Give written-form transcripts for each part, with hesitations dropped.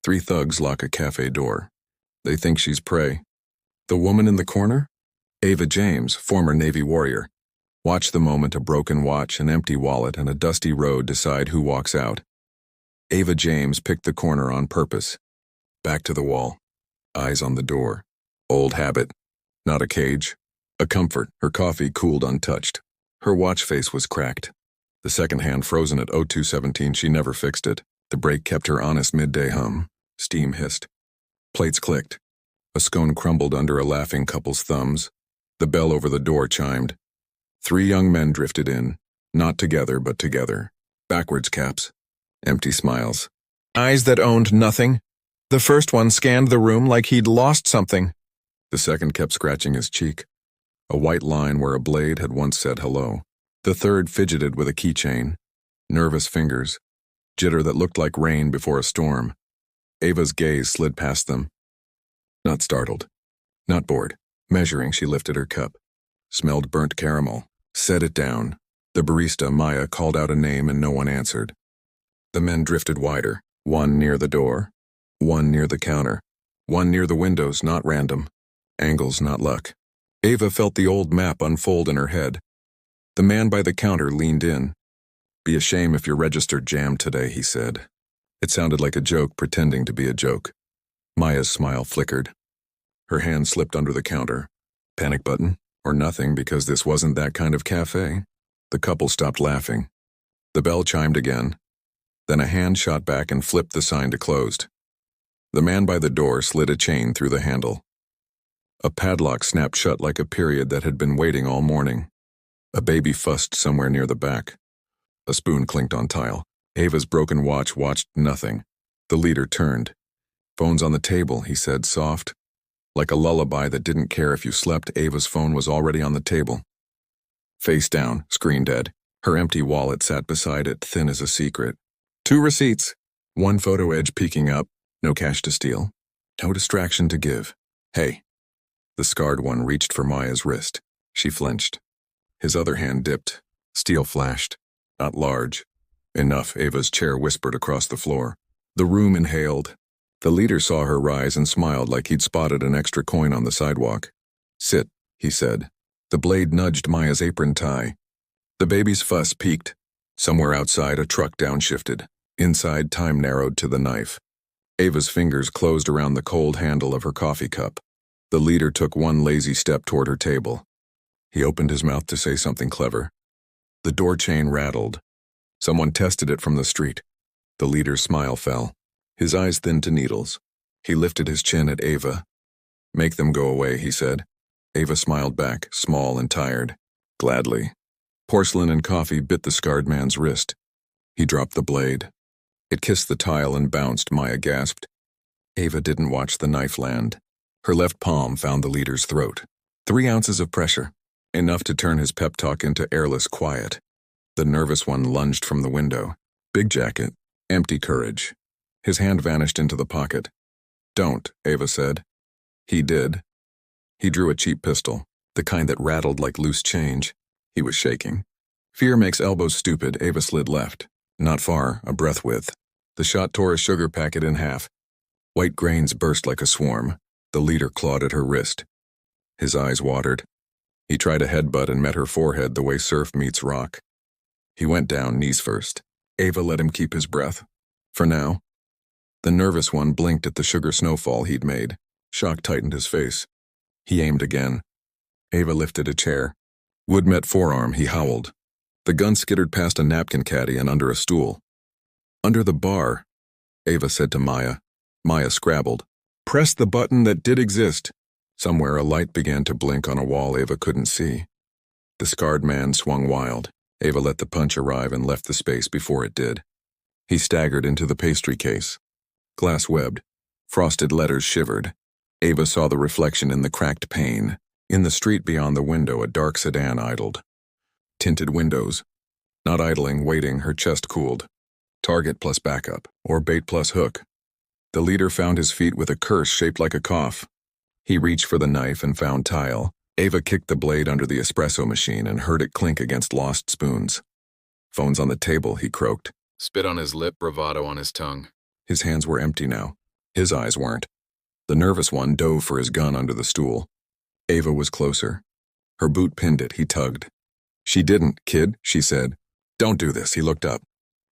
Three thugs lock a cafe door. They think she's prey. The woman in the corner? Ava James, former Navy warrior. Watch the moment a broken watch, an empty wallet, and a dusty road decide who walks out. Ava James picked the corner on purpose. Back to the wall. Eyes on the door. Old habit. Not a cage. A comfort, her coffee cooled untouched. Her watch face was cracked. The second hand frozen at 02:17, she never fixed it. The brake kept her honest midday hum. Steam hissed. Plates clicked. A scone crumbled under a laughing couple's thumbs. The bell over the door chimed. Three young men drifted in, not together but together. Backwards caps. Empty smiles. Eyes that owned nothing. The first one scanned the room like he'd lost something. The second kept scratching his cheek. A white line where a blade had once said hello. The third fidgeted with a keychain. Nervous fingers. Jitter that looked like rain before a storm. Ava's gaze slid past them. Not startled. Not bored. Measuring, she lifted her cup. Smelled burnt caramel. Set it down. The barista, Maya, called out a name and no one answered. The men drifted wider. One near the door. One near the counter. One near the windows, not random. Angles, not luck. Ava felt the old map unfold in her head. The man by the counter leaned in. Be a shame if your register jammed today, he said. It sounded like a joke pretending to be a joke. Maya's smile flickered. Her hand slipped under the counter. Panic button, or nothing because this wasn't that kind of cafe. The couple stopped laughing. The bell chimed again. Then a hand shot back and flipped the sign to closed. The man by the door slid a chain through the handle. A padlock snapped shut like a period that had been waiting all morning. A baby fussed somewhere near the back. A spoon clinked on tile. Ava's broken watch watched nothing. The leader turned. Phone's on the table, he said, soft. Like a lullaby that didn't care if you slept, Ava's phone was already on the table. Face down, screen dead. Her empty wallet sat beside it, thin as a secret. 2 receipts. 1 photo edge peeking up. No cash to steal. No distraction to give. Hey. The scarred one reached for Maya's wrist. She flinched. His other hand dipped. Steel flashed. Not large. Enough, Ava's chair whispered across the floor. The room inhaled. The leader saw her rise and smiled like he'd spotted an extra coin on the sidewalk. Sit, he said. The blade nudged Maya's apron tie. The baby's fuss peaked. Somewhere outside, a truck downshifted. Inside, time narrowed to the knife. Ava's fingers closed around the cold handle of her coffee cup. The leader took one lazy step toward her table. He opened his mouth to say something clever. The door chain rattled. Someone tested it from the street. The leader's smile fell. His eyes thinned to needles. He lifted his chin at Ava. Make them go away, he said. Ava smiled back, small and tired. Gladly. Porcelain and coffee bit the scarred man's wrist. He dropped the blade. It kissed the tile and bounced, Maya gasped. Ava didn't watch the knife land. Her left palm found the leader's throat. 3 ounces of pressure. Enough to turn his pep talk into airless quiet. The nervous one lunged from the window. Big jacket. Empty courage. His hand vanished into the pocket. Don't, Ava said. He did. He drew a cheap pistol, the kind that rattled like loose change. He was shaking. Fear makes elbows stupid, Ava slid left. Not far, a breath width. The shot tore a sugar packet in half. White grains burst like a swarm. The leader clawed at her wrist. His eyes watered. He tried a headbutt and met her forehead the way surf meets rock. He went down, knees first. Ava let him keep his breath. For now. The nervous one blinked at the sugar snowfall he'd made. Shock tightened his face. He aimed again. Ava lifted a chair. Wood met forearm, he howled. The gun skittered past a napkin caddy and under a stool. Under the bar, Ava said to Maya. Maya scrabbled. Press the button that did exist. Somewhere a light began to blink on a wall Ava couldn't see. The scarred man swung wild. Ava let the punch arrive and left the space before it did. He staggered into the pastry case. Glass webbed. Frosted letters shivered. Ava saw the reflection in the cracked pane. In the street beyond the window, a dark sedan idled. Tinted windows. Not idling, waiting, her chest cooled. Target plus backup, or bait plus hook. The leader found his feet with a curse shaped like a cough. He reached for the knife and found tile. Ava kicked the blade under the espresso machine and heard it clink against lost spoons. Phone's on the table, he croaked. Spit on his lip, bravado on his tongue. His hands were empty now. His eyes weren't. The nervous one dove for his gun under the stool. Ava was closer. Her boot pinned it, he tugged. She didn't, kid, she said. Don't do this, he looked up.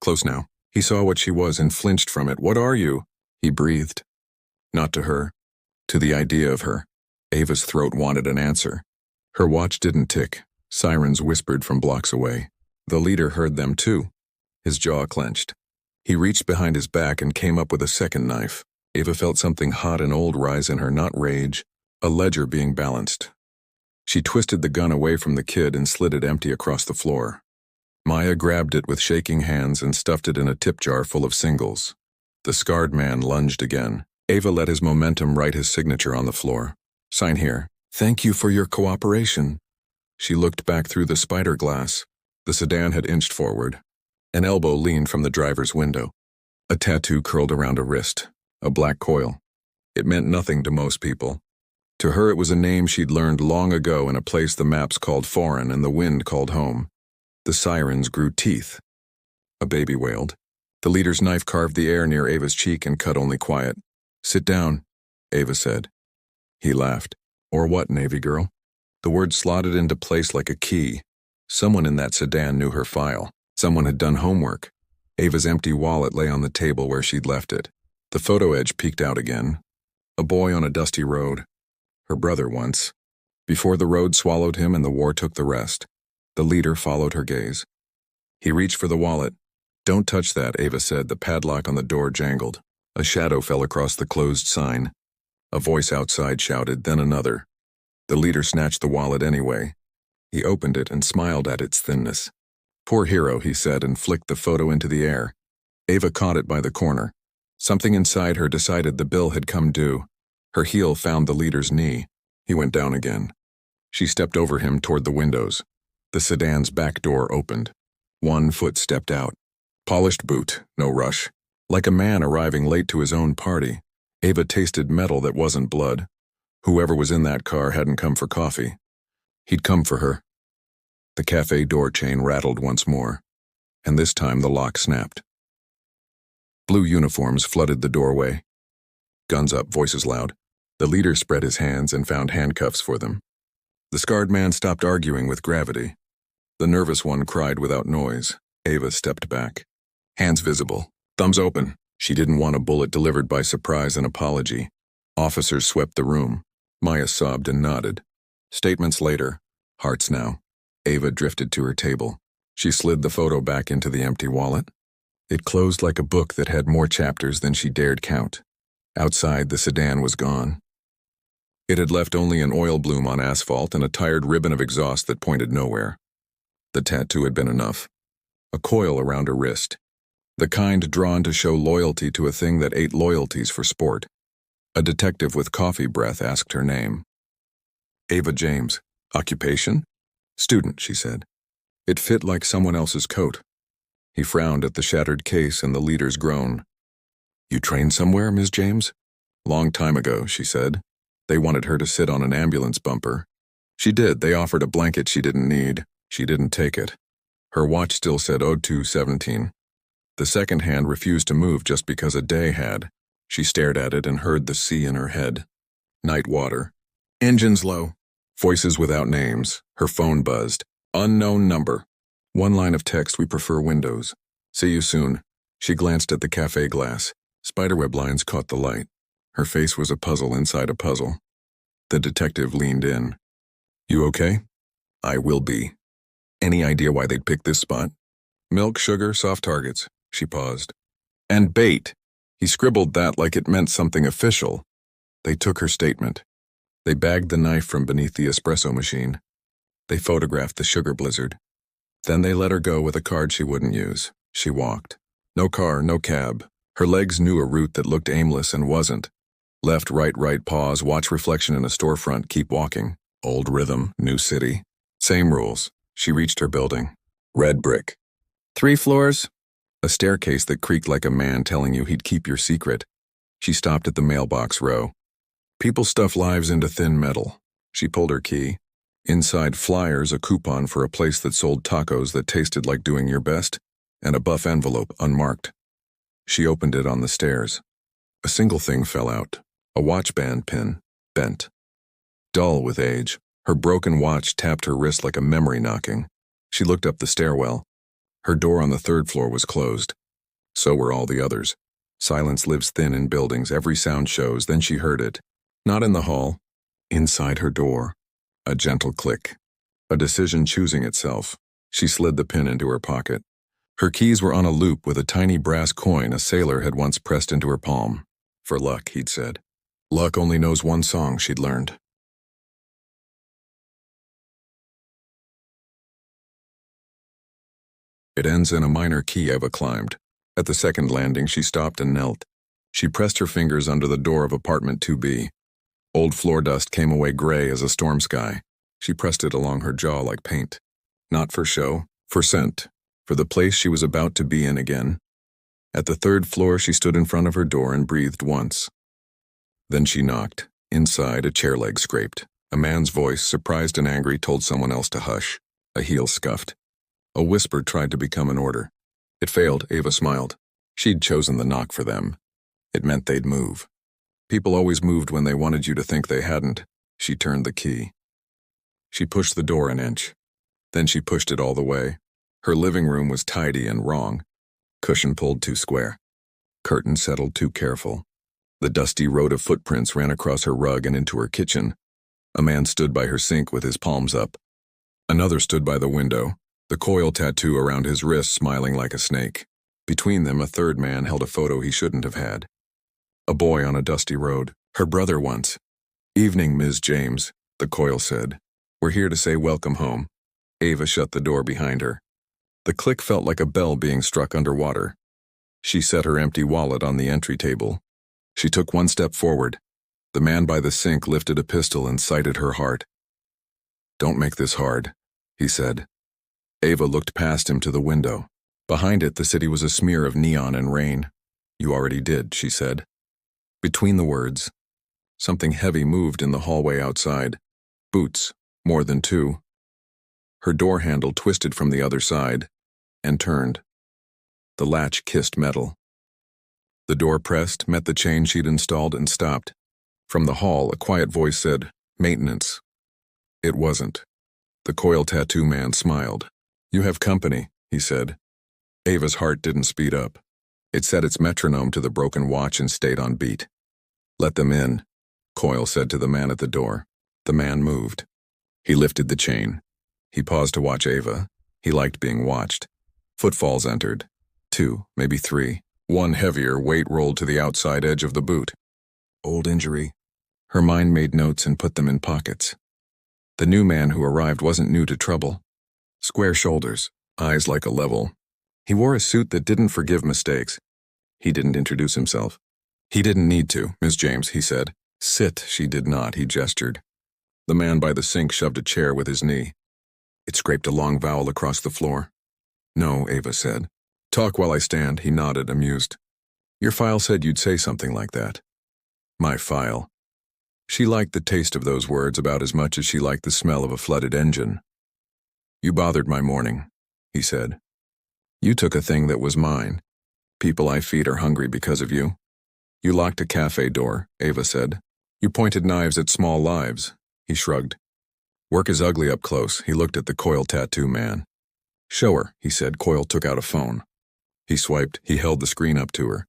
Close now. He saw what she was and flinched from it. What are you? He breathed. Not to her. To the idea of her. Ava's throat wanted an answer. Her watch didn't tick. Sirens whispered from blocks away. The leader heard them too. His jaw clenched. He reached behind his back and came up with a second knife. Ava felt something hot and old rise in her, not rage, a ledger being balanced. She twisted the gun away from the kid and slid it empty across the floor. Maya grabbed it with shaking hands and stuffed it in a tip jar full of singles. The scarred man lunged again. Ava let his momentum write his signature on the floor. Sign here. Thank you for your cooperation. She looked back through the spider glass. The sedan had inched forward. An elbow leaned from the driver's window. A tattoo curled around a wrist. A black coil. It meant nothing to most people. To her it was a name she'd learned long ago in a place the maps called foreign and the wind called home. The sirens grew teeth. A baby wailed. The leader's knife carved the air near Ava's cheek and cut only quiet. Sit down, Ava said. He laughed. Or what, Navy girl? The word slotted into place like a key. Someone in that sedan knew her file. Someone had done homework. Ava's empty wallet lay on the table where she'd left it. The photo edge peeked out again. A boy on a dusty road. Her brother once. Before the road swallowed him and the war took the rest. The leader followed her gaze. He reached for the wallet. Don't touch that, Ava said. The padlock on the door jangled. A shadow fell across the closed sign. A voice outside shouted, then another. The leader snatched the wallet anyway. He opened it and smiled at its thinness. Poor hero, he said, and flicked the photo into the air. Ava caught it by the corner. Something inside her decided the bill had come due. Her heel found the leader's knee. He went down again. She stepped over him toward the windows. The sedan's back door opened. One foot stepped out. Polished boot, no rush. Like a man arriving late to his own party, Ava tasted metal that wasn't blood. Whoever was in that car hadn't come for coffee. He'd come for her. The cafe door chain rattled once more, and this time the lock snapped. Blue uniforms flooded the doorway. Guns up, voices loud. The leader spread his hands and found handcuffs for them. The scarred man stopped arguing with gravity. The nervous one cried without noise. Ava stepped back. Hands visible. Thumbs open. She didn't want a bullet delivered by surprise and apology. Officers swept the room. Maya sobbed and nodded. Statements later. Hearts now. Ava drifted to her table. She slid the photo back into the empty wallet. It closed like a book that had more chapters than she dared count. Outside, the sedan was gone. It had left only an oil bloom on asphalt and a tired ribbon of exhaust that pointed nowhere. The tattoo had been enough. A coil around her wrist. The kind drawn to show loyalty to a thing that ate loyalties for sport. A detective with coffee breath asked her name. Ava James. Occupation? Student, she said. It fit like someone else's coat. He frowned at the shattered case and the leader's groan. You trained somewhere, Ms. James? Long time ago, she said. They wanted her to sit on an ambulance bumper. She did. They offered a blanket she didn't need. She didn't take it. Her watch still said 02:17. The second hand refused to move just because a day had. She stared at it and heard the sea in her head. Night water. Engines low. Voices without names. Her phone buzzed. Unknown number. One line of text, we prefer windows. See you soon. She glanced at the cafe glass. Spiderweb lines caught the light. Her face was a puzzle inside a puzzle. The detective leaned in. You okay? I will be. Any idea why they'd picked this spot? Milk, sugar, soft targets. She paused. And bait. He scribbled that like it meant something official. They took her statement. They bagged the knife from beneath the espresso machine. They photographed the sugar blizzard. Then they let her go with a card she wouldn't use. She walked. No car, no cab. Her legs knew a route that looked aimless and wasn't. Left, right, pause, watch reflection in a storefront, keep walking. Old rhythm, new city. Same rules. She reached her building. Red brick. 3 floors. A staircase that creaked like a man telling you he'd keep your secret. She stopped at the mailbox row. People stuff lives into thin metal. She pulled her key. Inside flyers, a coupon for a place that sold tacos that tasted like doing your best, and a buff envelope unmarked. She opened it on the stairs. A single thing fell out. A watch band pin, bent. Dull with age, her broken watch tapped her wrist like a memory knocking. She looked up the stairwell. Her door on the third floor was closed. So were all the others. Silence lives thin in buildings, every sound shows, then she heard it. Not in the hall. Inside her door. A gentle click. A decision choosing itself. She slid the pin into her pocket. Her keys were on a loop with a tiny brass coin a sailor had once pressed into her palm. For luck, he'd said. Luck only knows one song, she'd learned. It ends in a minor key, Ava climbed. At the second landing, she stopped and knelt. She pressed her fingers under the door of apartment 2B. Old floor dust came away gray as a storm sky. She pressed it along her jaw like paint. Not for show, for scent, for the place she was about to be in again. At the third floor, she stood in front of her door and breathed once. Then she knocked. Inside, a chair leg scraped. A man's voice, surprised and angry, told someone else to hush. A heel scuffed. A whisper tried to become an order. It failed, Ava smiled. She'd chosen the knock for them. It meant they'd move. People always moved when they wanted you to think they hadn't. She turned the key. She pushed the door an inch. Then she pushed it all the way. Her living room was tidy and wrong. Cushion pulled too square. Curtain settled too careful. The dusty road of footprints ran across her rug and into her kitchen. A man stood by her sink with his palms up. Another stood by the window, the coil tattoo around his wrist smiling like a snake. Between them, a third man held a photo he shouldn't have had. A boy on a dusty road, her brother once. Evening, Ms. James, the coil said. We're here to say welcome home. Ava shut the door behind her. The click felt like a bell being struck underwater. She set her empty wallet on the entry table. She took one step forward. The man by the sink lifted a pistol and sighted her heart. Don't make this hard, he said. Ava looked past him to the window. Behind it, the city was a smear of neon and rain. You already did, she said. Between the words, something heavy moved in the hallway outside. Boots, more than two. Her door handle twisted from the other side and turned. The latch kissed metal. The door pressed, met the chain she'd installed, and stopped. From the hall, a quiet voice said, "Maintenance." It wasn't. The coil tattoo man smiled. "You have company," he said. Ava's heart didn't speed up. It set its metronome to the broken watch and stayed on beat. "Let them in," Coil said to the man at the door. The man moved. He lifted the chain. He paused to watch Ava. He liked being watched. Footfalls entered. 2, maybe 3. One heavier weight rolled to the outside edge of the boot. Old injury. Her mind made notes and put them in pockets. The new man who arrived wasn't new to trouble. Square shoulders, eyes like a level. He wore a suit that didn't forgive mistakes. He didn't introduce himself. He didn't need to, Miss James, he said. Sit, she did not, he gestured. The man by the sink shoved a chair with his knee. It scraped a long vowel across the floor. No, Ava said. Talk while I stand, he nodded, amused. Your file said you'd say something like that. My file. She liked the taste of those words about as much as she liked the smell of a flooded engine. You bothered my morning, he said. You took a thing that was mine. People I feed are hungry because of you. You locked a cafe door, Ava said. You pointed knives at small lives, he shrugged. Work is ugly up close, he looked at the Coil tattoo man. Show her, he said. Coil took out a phone. He swiped, he held the screen up to her.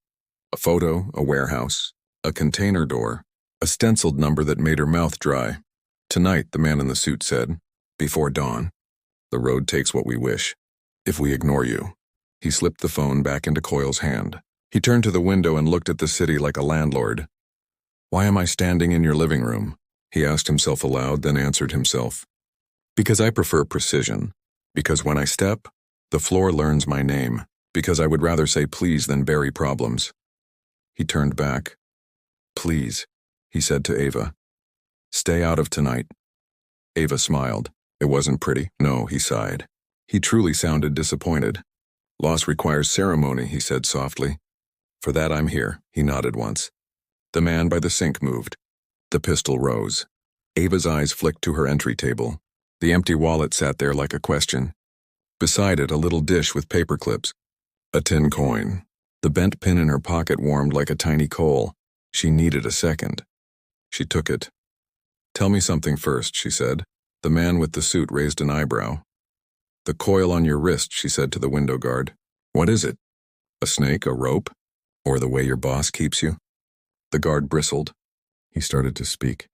A photo, a warehouse, a container door, a stenciled number that made her mouth dry. Tonight, the man in the suit said, before dawn. The road takes what we wish. If we ignore you. He slipped the phone back into Coil's hand. He turned to the window and looked at the city like a landlord. Why am I standing in your living room? He asked himself aloud, then answered himself. Because I prefer precision. Because when I step, the floor learns my name. Because I would rather say please than bury problems. He turned back. Please, he said to Ava. Stay out of tonight. Ava smiled. It wasn't pretty. No, he sighed. He truly sounded disappointed. Loss requires ceremony, he said softly. For that I'm here, he nodded once. The man by the sink moved. The pistol rose. Ava's eyes flicked to her entry table. The empty wallet sat there like a question. Beside it, a little dish with paper clips. A tin coin. The bent pin in her pocket warmed like a tiny coal. She needed a second. She took it. "Tell me something first," she said. The man with the suit raised an eyebrow. "The coil on your wrist," she said to the window guard. "What is it? A snake, a rope? Or the way your boss keeps you?" The guard bristled. He started to speak.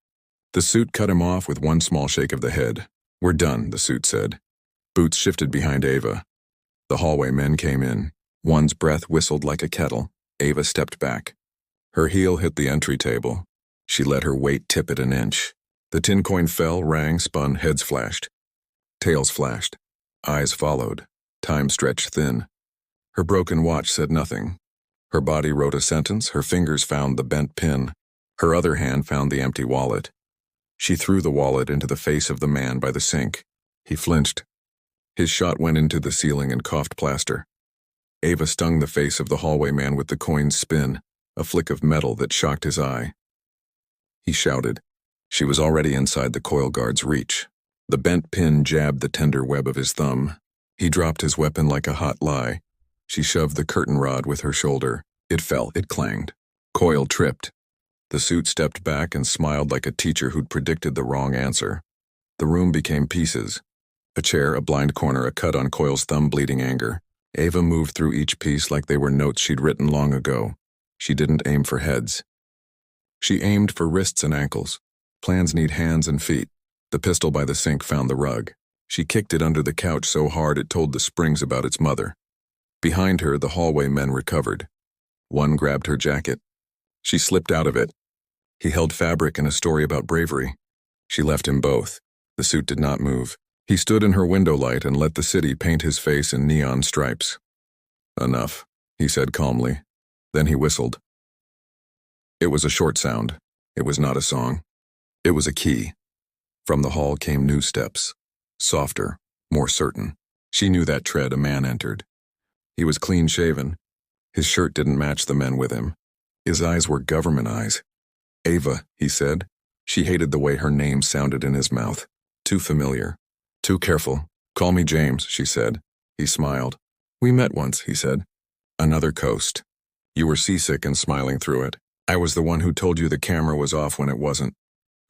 The suit cut him off with one small shake of the head. "We're done," the suit said. Boots shifted behind Ava. The hallway men came in. One's breath whistled like a kettle. Ava stepped back. Her heel hit the entry table. She let her weight tip it an inch. The tin coin fell, rang, spun, heads flashed. Tails flashed. Eyes followed. Time stretched thin. Her broken watch said nothing. Her body wrote a sentence, her fingers found the bent pin. Her other hand found the empty wallet. She threw the wallet into the face of the man by the sink. He flinched. His shot went into the ceiling and coughed plaster. Ava stung the face of the hallway man with the coin's spin, a flick of metal that shocked his eye. He shouted. She was already inside the coil guard's reach. The bent pin jabbed the tender web of his thumb. He dropped his weapon like a hot lie. She shoved the curtain rod with her shoulder. It fell, it clanged. Coil tripped. The suit stepped back and smiled like a teacher who'd predicted the wrong answer. The room became pieces. A chair, a blind corner, a cut on Coil's thumb bleeding anger. Ava moved through each piece like they were notes she'd written long ago. She didn't aim for heads. She aimed for wrists and ankles. Plans need hands and feet. The pistol by the sink found the rug. She kicked it under the couch so hard it told the springs about its mother. Behind her, the hallway men recovered. One grabbed her jacket. She slipped out of it. He held fabric and a story about bravery. She left him both. The suit did not move. He stood in her window light and let the city paint his face in neon stripes. "Enough," he said calmly. Then he whistled. It was a short sound. It was not a song. It was a key. From the hall came new steps. Softer, more certain. She knew that tread a man entered. He was clean-shaven. His shirt didn't match the men with him. His eyes were government eyes. "Ava," he said. She hated the way her name sounded in his mouth. Too familiar. Too careful. "Call me James," she said. He smiled. "We met once," he said. "Another coast. You were seasick and smiling through it. I was the one who told you the camera was off when it wasn't."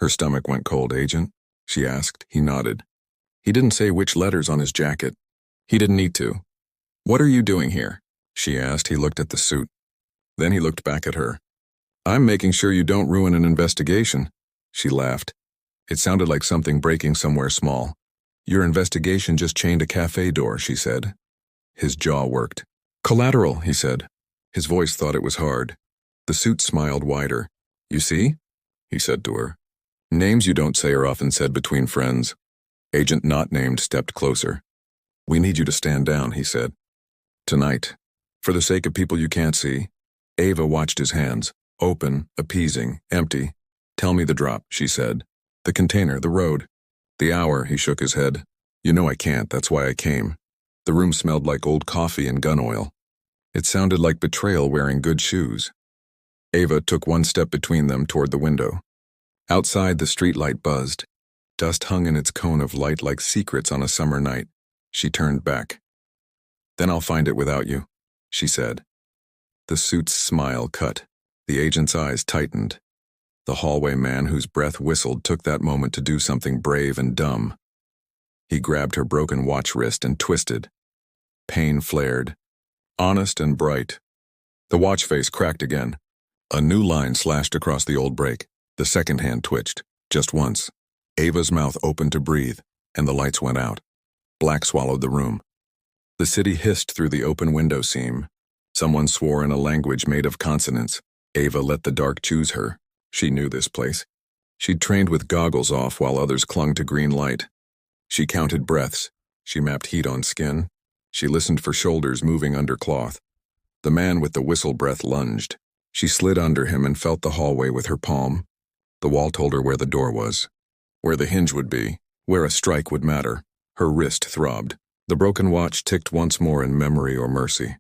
Her stomach went cold. "Agent?" she asked. He nodded. He didn't say which letters on his jacket. He didn't need to. "What are you doing here?" she asked. He looked at the suit. Then he looked back at her. "I'm making sure you don't ruin an investigation." She laughed. It sounded like something breaking somewhere small. "Your investigation just chained a cafe door," she said. His jaw worked. "Collateral," he said. His voice thought it was hard. The suit smiled wider. "You see?" he said to her. "Names you don't say are often said between friends." Agent not named stepped closer. "We need you to stand down," he said. "Tonight. For the sake of people you can't see." Ava watched his hands. Open, appeasing, empty. "Tell me the drop," she said. "The container, the road." "The hour," he shook his head. "You know I can't, that's why I came." The room smelled like old coffee and gun oil. It sounded like betrayal wearing good shoes. Ava took one step between them toward the window. Outside, the streetlight buzzed. Dust hung in its cone of light like secrets on a summer night. She turned back. "Then I'll find it without you," she said. The suit's smile cut. The agent's eyes tightened. The hallway man whose breath whistled took that moment to do something brave and dumb. He grabbed her broken watch wrist and twisted. Pain flared. Honest and bright. The watch face cracked again. A new line slashed across the old break. The second hand twitched. Just once. Ava's mouth opened to breathe, and the lights went out. Black swallowed the room. The city hissed through the open window seam. Someone swore in a language made of consonants. Ava let the dark choose her. She knew this place. She'd trained with goggles off while others clung to green light. She counted breaths. She mapped heat on skin. She listened for shoulders moving under cloth. The man with the whistle breath lunged. She slid under him and felt the hallway with her palm. The wall told her where the door was, where the hinge would be, where a strike would matter. Her wrist throbbed. The broken watch ticked once more in memory or mercy.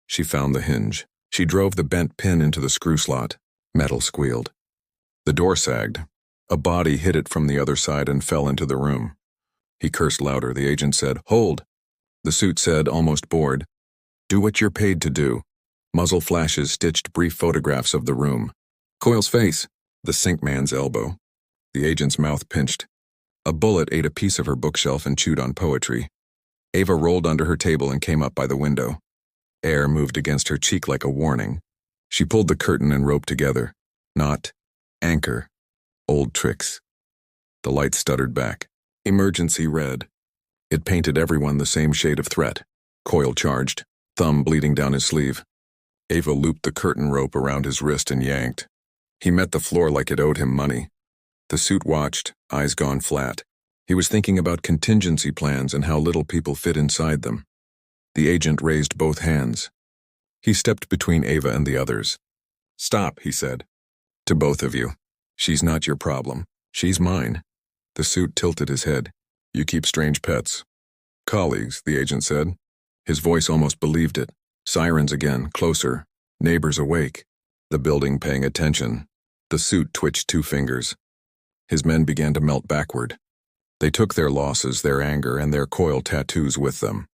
She found the hinge. She drove the bent pin into the screw slot. Metal squealed. The door sagged. A body hit it from the other side and fell into the room. He cursed louder. The agent said, "Hold." The suit said, almost bored, "Do what you're paid to do." Muzzle flashes stitched brief photographs of the room. Coil's face, the sink man's elbow. The agent's mouth pinched. A bullet ate a piece of her bookshelf and chewed on poetry. Ava rolled under her table and came up by the window. Air moved against her cheek like a warning. She pulled the curtain and rope together. Knot. Anchor. Old tricks. The light stuttered back. Emergency red. It painted everyone the same shade of threat. Coil charged, thumb bleeding down his sleeve. Ava looped the curtain rope around his wrist and yanked. He met the floor like it owed him money. The suit watched, eyes gone flat. He was thinking about contingency plans and how little people fit inside them. The agent raised both hands. He stepped between Ava and the others. "Stop," he said. "To both of you. She's not your problem. She's mine." The suit tilted his head. "You keep strange pets." "Colleagues," the agent said. His voice almost believed it. Sirens again, closer. Neighbors awake. The building paying attention. The suit twitched 2 fingers. His men began to melt backward. They took their losses, their anger, and their Coil tattoos with them.